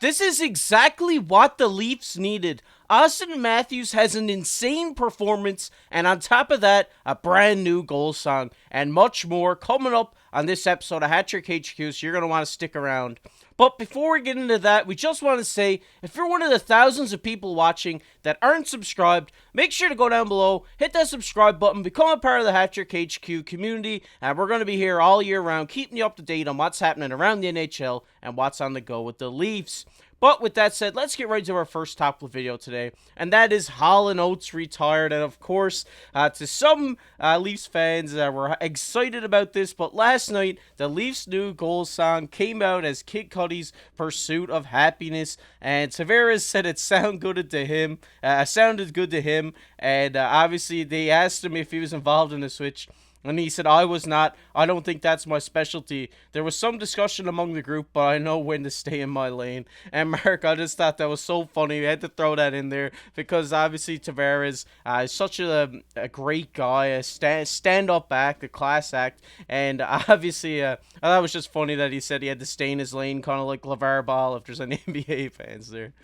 This is exactly what the Leafs needed. Auston Matthews has an insane performance, and on top of that, a brand new goal song, and much more coming up on this episode of Hat Trick HQ, so you're going to want to stick around. But before we get into that, we just want to say, if you're one of the thousands of people watching that aren't subscribed, make sure to go down below, hit that subscribe button, become a part of the Hat Trick HQ community, and we're going to be here all year round, keeping you up to date on what's happening around the NHL and what's on the go with the Leafs. But with that said, let's get right to our first topic video today, and that is Hall and Oates retired. And of course, to some Leafs fans were excited about this, but last night the Leafs' new goal song came out as Kid Cudi's "Pursuit of Happiness," and Tavares said it sounded good to him. And obviously they asked him if he was involved in the switch. And he said, I was not. I don't think that's my specialty. There was some discussion among the group, but I know when to stay in my lane. And Mark, I just thought that was so funny. We had to throw that in there because obviously Tavares is such a great guy, a stand-up act, a class act. And obviously, I thought it was just funny that he said he had to stay in his lane, kind of like LeVar Ball, if there's any NBA fans there.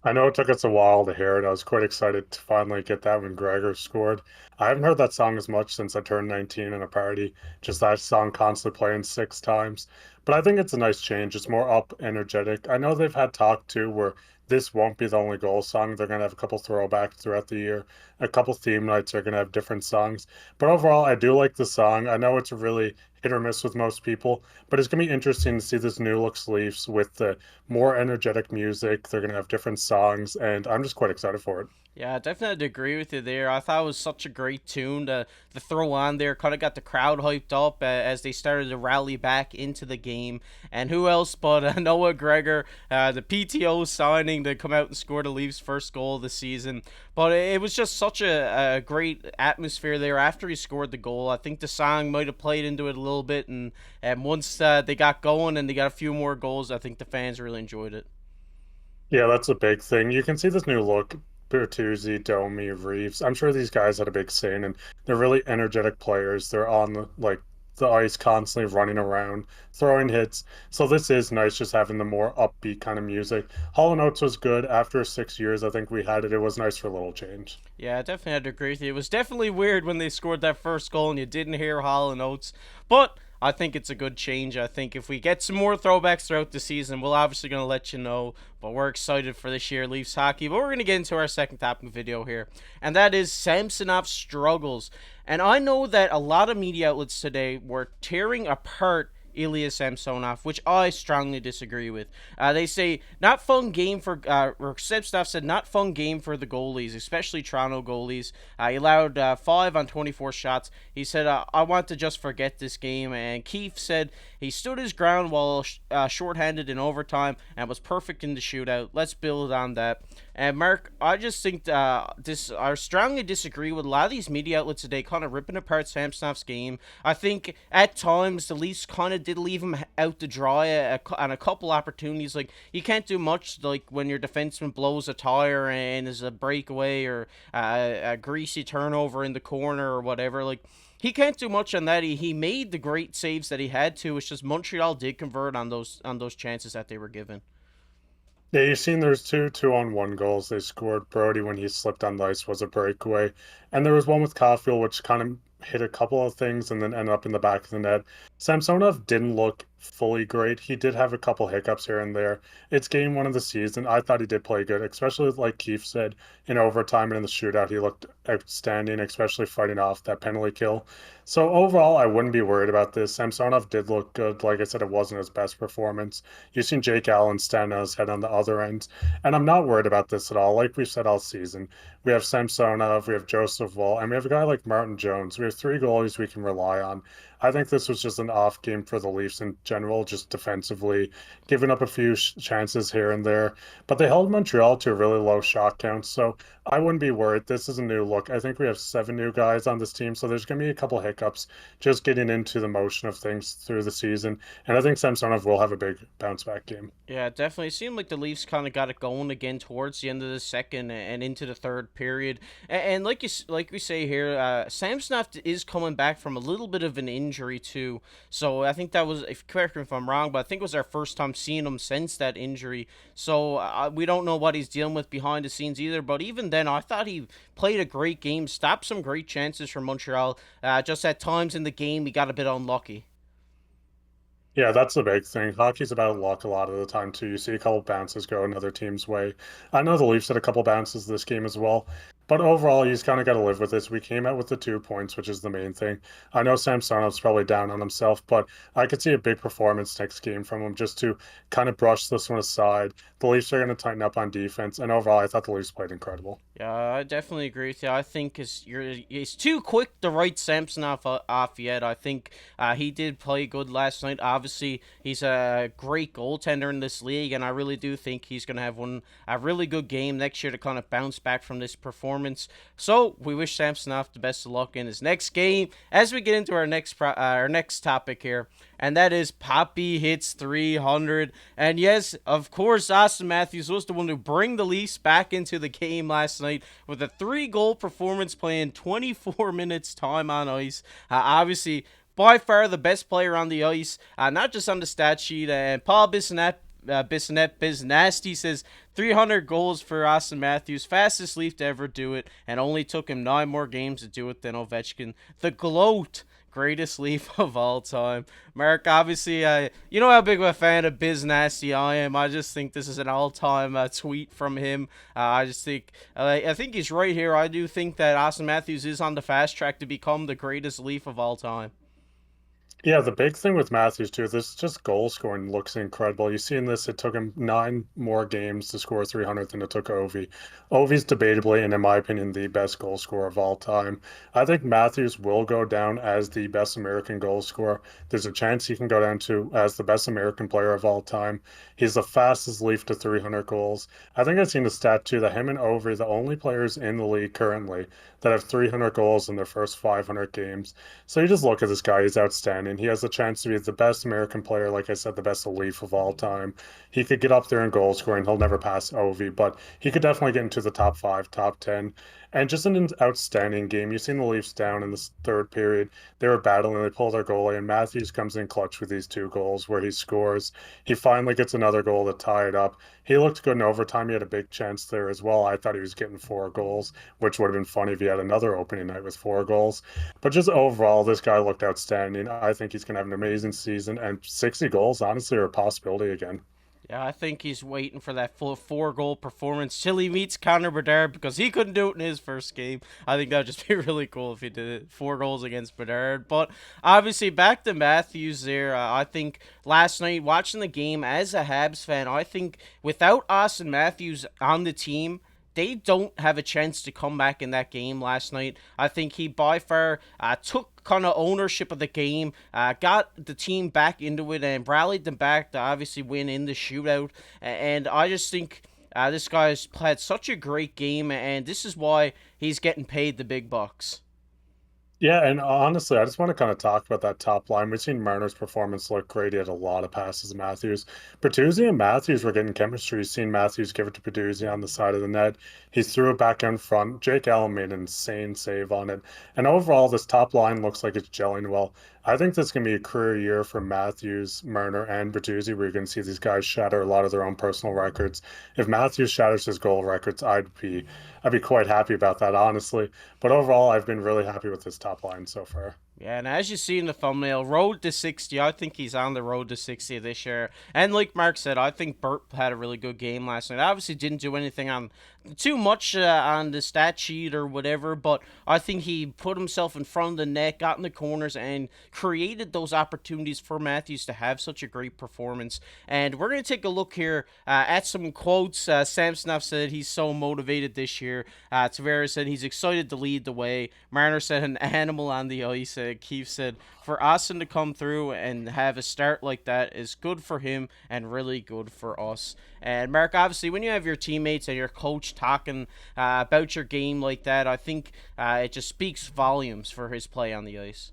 I know it took us a while to hear it. I was quite excited to finally get that when Gregor scored. I haven't heard that song as much since I turned 19 in a party. Just that song constantly playing 6 times. But I think it's a nice change. It's more up, energetic. I know they've had talk too where this won't be the only goal song. They're going to have a couple throwbacks throughout the year. A couple theme nights are going to have different songs. But overall, I do like the song. I know it's really hit or miss with most people, but it's going to be interesting to see this new look Leafs with the more energetic music. They're going to have different songs, and I'm just quite excited for it. Yeah, I definitely had to agree with you there. I thought it was such a great tune to throw on there. Kind of got the crowd hyped up as they started to rally back into the game. And who else but Noah Gregor, the PTO signing to come out and score the Leafs' first goal of the season. But it was just such a great atmosphere there after he scored the goal. I think the song might have played into it a little bit. And once they got going and they got a few more goals, I think the fans really enjoyed it. Yeah, that's a big thing. You can see this new look. Bertuzzi, Domi, Reeves. I'm sure these guys had a big say, and they're really energetic players. They're on the ice constantly running around, throwing hits. So this is nice just having the more upbeat kind of music. Hall and Oates was good. After 6 years, I think we had it. It was nice for a little change. Yeah, I definitely had to agree with you. It was definitely weird when they scored that first goal and you didn't hear Hall and Oates, but I think it's a good change. I think if we get some more throwbacks throughout the season, we're obviously going to let you know. But we're excited for this year Leafs hockey. But we're going to get into our second topic video here, and that is Samsonov Struggles. And I know that a lot of media outlets today were tearing apart Ilya Samsonov, which I strongly disagree with. They say not fun game for, or Samsonov said not fun game for the goalies, especially Toronto goalies. He allowed 5 on 24 shots. He said, I want to just forget this game. And Keefe said he stood his ground while shorthanded in overtime and was perfect in the shootout. Let's build on that. And Mark, I just think I strongly disagree with a lot of these media outlets today, kind of ripping apart Samsonov's game. I think at times the Leafs kind of did leave him out to dry on a couple opportunities. Like you can't do much, like when your defenseman blows a tire and is a breakaway or a greasy turnover in the corner or whatever. Like he can't do much on that. He made the great saves that he had to. It's just Montreal did convert on those chances that they were given. Yeah, you've seen there's two-on-one goals they scored. Brody, when he slipped on the ice, was a breakaway. And there was one with Caulfield, which kind of hit a couple of things and then ended up in the back of the net. Samsonov didn't look fully great. He did have a couple hiccups here and there. It's game one of the season. I thought he did play good, especially like Keefe said, in overtime and in the shootout. He looked outstanding, especially fighting off that penalty kill. So overall, I wouldn't be worried about this. Samsonov did look good. Like I said, it wasn't his best performance. You've seen Jake Allen stand on his head on the other end, and I'm not worried about this at all. Like we've said all season, we have Samsonov, we have Joseph Woll, and we have a guy like Martin Jones. We have 3 goalies we can rely on. I think this was just an off game for the Leafs in general, just defensively, giving up a few chances here and there. But they held Montreal to a really low shot count, so I wouldn't be worried. This is a new look. I think we have 7 new guys on this team, so there's going to be a couple hiccups just getting into the motion of things through the season. And I think Samsonov will have a big bounce back game. Yeah, definitely. It seemed like the Leafs kind of got it going again towards the end of the second and into the third period. And like we say here, Samsonov is coming back from a little bit of an injury too. So I think that was, if correct me if I'm wrong, but I think it was our first time seeing him since that injury. So we don't know what he's dealing with behind the scenes either. But even then, I thought he played a great game, stopped some great chances for Montreal. Just at times in the game, he got a bit unlucky. Yeah, that's the big thing. Hockey's about luck a lot of the time too. You see a couple bounces go another team's way. I know the Leafs had a couple bounces this game as well, but overall, you just kind of got to live with this. We came out with the 2 points, which is the main thing. I know Samsonov's probably down on himself, but I could see a big performance next game from him just to kind of brush this one aside. The Leafs are going to tighten up on defense, and overall, I thought the Leafs played incredible. Yeah, I definitely agree with you. I think he's too quick to write Samsonov off yet. I think he did play good last night. Obviously, he's a great goaltender in this league, and I really do think he's going to have a really good game next year to kind of bounce back from this performance. So we wish Samsonov the best of luck in his next game. As we get into our next topic here, and that is Poppy hits 300. And yes, of course, Auston Matthews was the one to bring the Leafs back into the game last night with a 3-goal performance, playing 24 minutes time on ice. Obviously, by far the best player on the ice, not just on the stat sheet. And Paul Bissonnette says 300 goals for Auston Matthews, fastest Leaf to ever do it, and only took him 9 more games to do it than Ovechkin. The GOAT, greatest Leaf of all time. Mark, obviously, you know how big of a fan of Biz Nasty I am. I just think this is an all-time tweet from him. I think he's right here. I do think that Auston Matthews is on the fast track to become the greatest Leaf of all time. Yeah, the big thing with Matthews too, this just goal scoring looks incredible. You see in this, it took him 9 more games to score 300 than it took Ovi. Ovi's debatably, and in my opinion, the best goal scorer of all time. I think Matthews will go down as the best American goal scorer. There's a chance he can go down to as the best American player of all time. He's the fastest Leaf to 300 goals. I think I've seen the stat too that him and Ovi are the only players in the league currently that have 300 goals in their first 500 games. So you just look at this guy, he's outstanding. He has a chance to be the best American player, like I said, the best Leaf of all time. He could get up there in goal scoring. He'll never pass Ovi, but he could definitely get into the top 5, top 10. And just an outstanding game. You've seen the Leafs down in this third period. They were battling, they pulled their goalie, and Matthews comes in clutch with these 2 goals where he scores. He finally gets another goal to tie it up. He looked good in overtime. He had a big chance there as well. I thought he was getting 4 goals, which would have been funny if he had another opening night with 4 goals. But just overall, this guy looked outstanding. I think he's going to have an amazing season, and 60 goals, honestly, are a possibility again. Yeah, I think he's waiting for that full 4-goal performance till he meets Connor Bedard, because he couldn't do it in his first game. I think that would just be really cool if he did it. 4 goals against Bedard. But obviously, back to Matthews there. I think last night, watching the game as a Habs fan, I think without Auston Matthews on the team, they don't have a chance to come back in that game last night. I think he by far took kind of ownership of the game, got the team back into it, and rallied them back to obviously win in the shootout. And I just think this guy's played such a great game, and this is why he's getting paid the big bucks. Yeah, and honestly, I just want to kind of talk about that top line. We've seen Marner's performance look great. He had a lot of passes to Matthews. Bertuzzi and Matthews were getting chemistry. You've seen Matthews give it to Bertuzzi on the side of the net. He threw it back in front. Jake Allen made an insane save on it. And overall, this top line looks like it's gelling well. I think this is going to be a career year for Matthews, Marner, and Bertuzzi, where you're going to see these guys shatter a lot of their own personal records. If Matthews shatters his goal records, I'd be quite happy about that, honestly. But overall, I've been really happy with this top line so far. Yeah, and as you see in the thumbnail, road to 60. I think he's on the road to 60 this year. And like Mark said, I think Burt had a really good game last night. Obviously didn't do anything on too much on the stat sheet or whatever, but I think he put himself in front of the net, got in the corners, and created those opportunities for Matthews to have such a great performance. And we're going to take a look here at some quotes. Samsonov said he's so motivated this year. Tavares said he's excited to lead the way. Marner said an animal on the ice. Keith said, for Auston to come through and have a start like that is good for him and really good for us. And Mark, obviously, when you have your teammates and your coach talking about your game like that, I think it just speaks volumes for his play on the ice.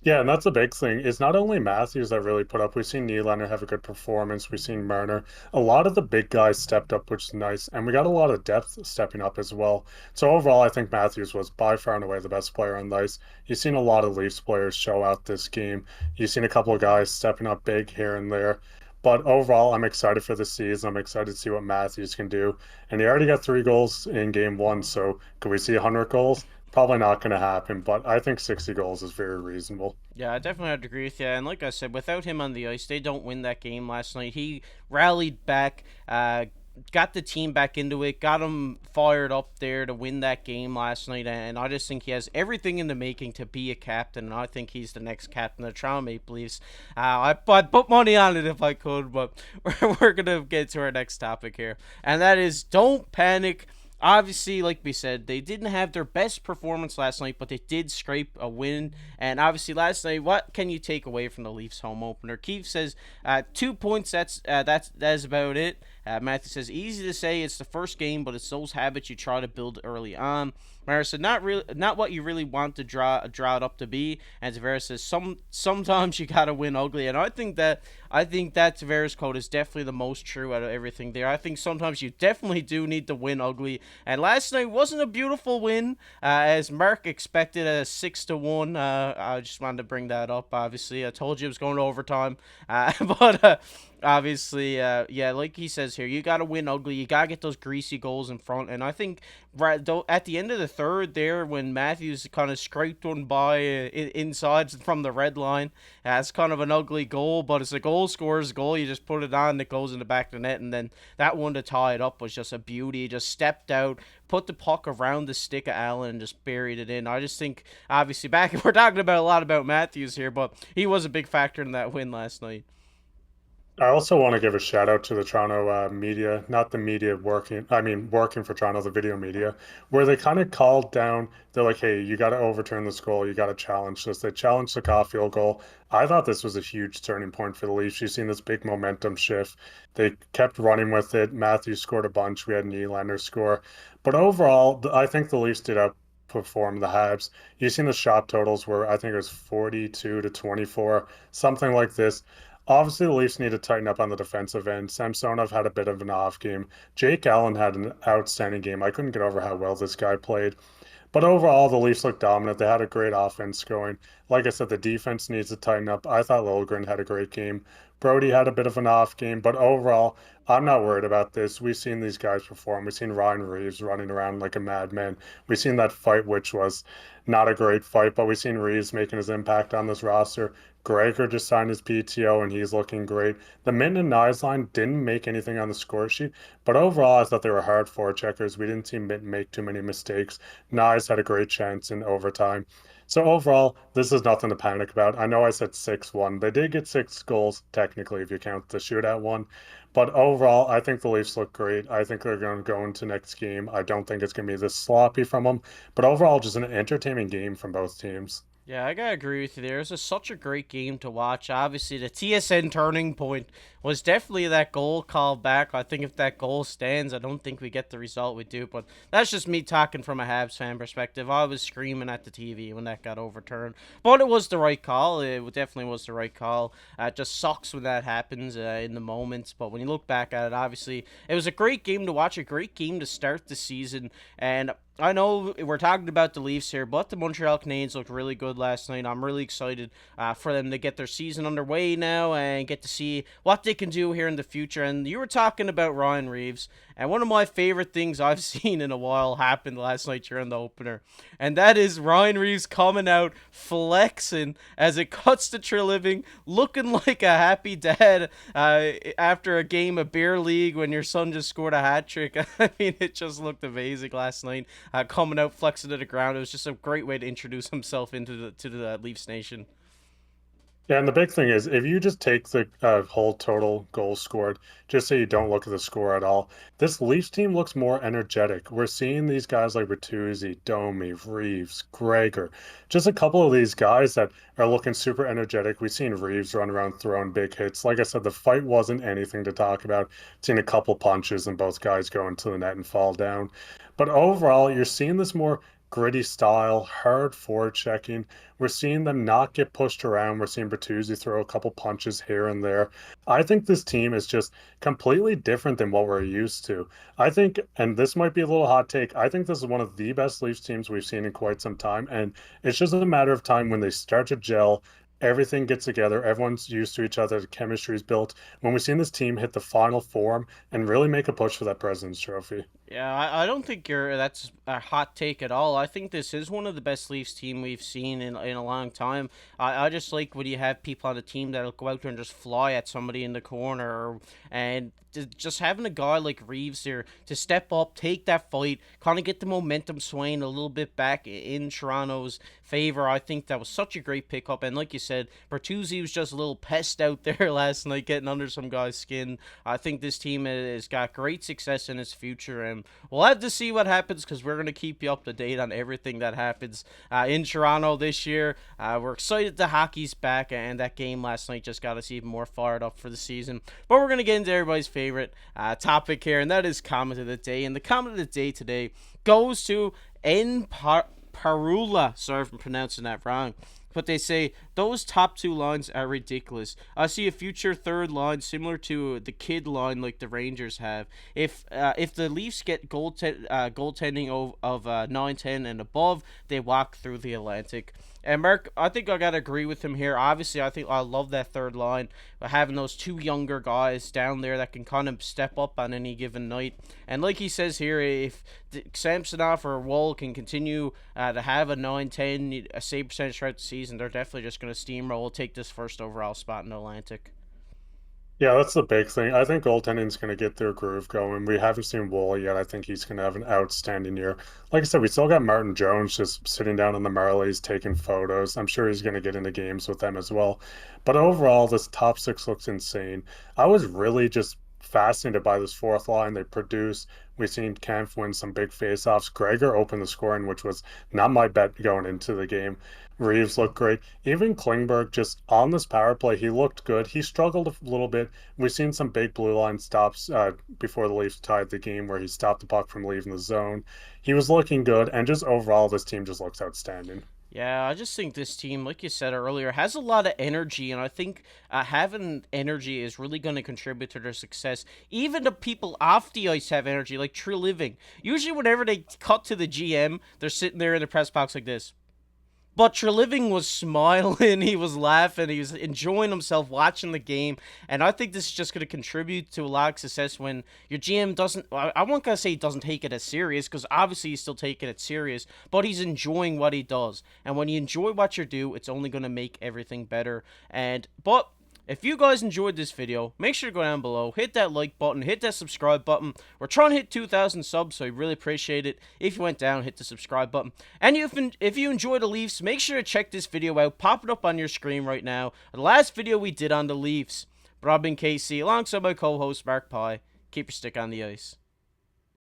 Yeah, and that's a big thing. It's not only Matthews that really put up. We've seen Nylander have a good performance. We've seen Marner. A lot of the big guys stepped up, which is nice. And we got a lot of depth stepping up as well. So overall, I think Matthews was by far and away the best player on the ice. You've seen a lot of Leafs players show out this game. You've seen a couple of guys stepping up big here and there. But overall, I'm excited for the season. I'm excited to see what Matthews can do. And he already got 3 goals in game one. So could we see 100 goals? Probably not going to happen, but I think 60 goals is very reasonable. Yeah, I definitely have to agree with you. And like I said, without him on the ice, they don't win that game last night. He rallied back, got the team back into it, got them fired up there to win that game last night. And I just think he has everything in the making to be a captain. And I think he's the next captain of the Toronto Maple Leafs. I'd put money on it if I could, but we're going to get to our next topic here. And that is don't panic. Obviously, like we said, they didn't have their best performance last night, but they did scrape a win. And obviously, last night, what can you take away from the Leafs home opener? Keith says 2 points. That's about it. Matthew says easy to say it's the first game, but it's those habits you try to build early on. Mara said not what you really want to draw it up to be. And Tavares says sometimes you gotta win ugly, and I think that Tavares quote is definitely the most true out of everything there. I think sometimes you definitely do need to win ugly, and last night wasn't a beautiful win as Mark expected a 6-1. I just wanted to bring that up. Obviously, I told you it was going to overtime, but. Obviously, yeah, like he says here, you got to win ugly. You got to get those greasy goals in front. And I think right though at the end of the third there, when Matthews kind of scraped one by inside from the red line, it's kind of an ugly goal. But it's a goal scorer's goal. You just put it on, and it goes in the back of the net. And then that one to tie it up was just a beauty. He just stepped out, put the puck around the stick of Allen, and just buried it in. I just think, obviously, back we're talking about a lot about Matthews here, but he was a big factor in that win last night. I also want to give a shout out to the Toronto media, not the media working, I mean, working for Toronto, the video media, where they kind of called down, they're like, hey, you got to overturn this goal. You got to challenge this. They challenged the Caulfield goal. I thought this was a huge turning point for the Leafs. You've seen this big momentum shift. They kept running with it. Matthews scored a bunch. We had Nylander score. But overall, I think the Leafs did outperform the Habs. You've seen the shot totals where I think it was 42 to 24, something like this. Obviously, the Leafs need to tighten up on the defensive end. Samsonov had a bit of an off game. Jake Allen had an outstanding game. I couldn't get over how well this guy played. But overall, the Leafs looked dominant. They had a great offense going. Like I said, the defense needs to tighten up. I thought Liljegren had a great game. Brody had a bit of an off game, but overall, I'm not worried about this. We've seen these guys perform. We've seen Ryan Reeves running around like a madman. We've seen that fight, which was not a great fight, but we've seen Reeves making his impact on this roster. Gregor just signed his PTO and he's looking great. The Minton and Nyes line didn't make anything on the score sheet, but overall, I thought they were hard forecheckers. We didn't see Minton make too many mistakes. Nyes had a great chance in overtime. So overall, this is nothing to panic about. I know I said 6-1. They did get 6 goals, technically, if you count the shootout one. But overall, I think the Leafs look great. I think they're going to go into next game. I don't think it's going to be this sloppy from them. But overall, just an entertaining game from both teams. Yeah, I gotta agree with you there. It was such a great game to watch. Obviously, the TSN turning point was definitely that goal called back. I think if that goal stands, I don't think we get the result we do. But that's just me talking from a Habs fan perspective. I was screaming at the TV when that got overturned. But it was the right call. It definitely was the right call. It just sucks when that happens in the moments. But when you look back at it, obviously, it was a great game to watch, a great game to start the season. And I know we're talking about the Leafs here, but the Montreal Canadiens looked really good last night. I'm really excited for them to get their season underway now and get to see what they can do here in the future. And you were talking about Ryan Reeves, and one of my favorite things I've seen in a while happened last night during the opener, and that is Ryan Reeves coming out flexing as it cuts to Treliving, looking like a happy dad after a game of beer league when your son just scored a hat trick. I mean, it just looked amazing last night. Coming out, flexing to the ground. It was just a great way to introduce himself into the Leafs Nation. Yeah, and the big thing is if you just take the whole total goals scored, just so you don't look at the score at all, this Leafs team looks more energetic. We're seeing these guys like Bertuzzi, Domi, Reeves, Gregor, just a couple of these guys that are looking super energetic. We've seen Reeves run around throwing big hits. Like I said, the fight wasn't anything to talk about. Seen a couple punches and both guys go into the net and fall down. But overall, you're seeing this more gritty style, hard forward checking. We're seeing them not get pushed around. We're seeing Bertuzzi throw a couple punches here and there. I think this team is just completely different than what we're used to. I think, and this might be a little hot take, I think this is one of the best Leafs teams we've seen in quite some time. And it's just a matter of time when they start to gel. Everything gets together. Everyone's used to each other. The chemistry is built. When we've seen this team hit the final form and really make a push for that President's Trophy. Yeah, I don't think that's a hot take at all. I think this is one of the best Leafs team we've seen in a long time. I just like when you have people on the team that'll go out there and just fly at somebody in the corner, and just having a guy like Reeves here to step up, take that fight, kind of get the momentum swaying a little bit back in Toronto's favor. I think that was such a great pickup. And like you said, Bertuzzi was just a little pest out there last night, getting under some guy's skin. I think this team has got great success in its future, and we'll have to see what happens because we're going to keep you up to date on everything that happens in Toronto this year. We're excited the hockey's back, and that game last night just got us even more fired up for the season. But we're going to get into everybody's favorite topic here, and that is comment of the day. And the comment of the day today goes to Parula. Sorry if I'm pronouncing that wrong. But they say those top two lines are ridiculous. I see a future third line similar to the kid line like the Rangers have. If the Leafs get goaltending of 9-10 and above, they walk through the Atlantic. And Mark, I think I gotta agree with him here. Obviously, I think I love that third line, having those two younger guys down there that can kind of step up on any given night. And like he says here, if Samsonov or Wall can continue to have a 9-10 a save percentage throughout the season, they're definitely just going to steamroll, take this first overall spot in the Atlantic. Yeah, that's the big thing. I think goaltending's going to get their groove going. We haven't seen Wall yet. I think he's going to have an outstanding year. Like I said, we still got Martin Jones just sitting down in the Marlies taking photos. I'm sure he's going to get into games with them as well. But overall, this top six looks insane. I was really just fascinated by this fourth line. They produce. We've seen Kempf win some big faceoffs. Gregor opened the scoring, which was not my bet going into the game. Reeves looked great. Even Klingberg, just on this power play, he looked good. He struggled a little bit. We've seen some big blue line stops before the Leafs tied the game where he stopped the puck from leaving the zone. He was looking good, and just overall, this team just looks outstanding. Yeah, I just think this team, like you said earlier, has a lot of energy, and I think having energy is really going to contribute to their success. Even the people off the ice have energy, like True Living. Usually, whenever they cut to the GM, they're sitting there in the press box like this. But Treliving was smiling, he was laughing, he was enjoying himself watching the game, and I think this is just going to contribute to a lot of success when your GM doesn't, I won't gonna say he doesn't take it as serious, because obviously he's still taking it serious, but he's enjoying what he does, and when you enjoy what you do, it's only going to make everything better. But if you guys enjoyed this video, make sure to go down below, hit that like button, hit that subscribe button. We're trying to hit 2,000 subs, so I really appreciate it. If you went down, hit the subscribe button. And if you enjoy the Leafs, make sure to check this video out. Pop it up on your screen right now. The last video we did on the Leafs. But I've been KC, alongside my co-host Mark Pye. Keep your stick on the ice.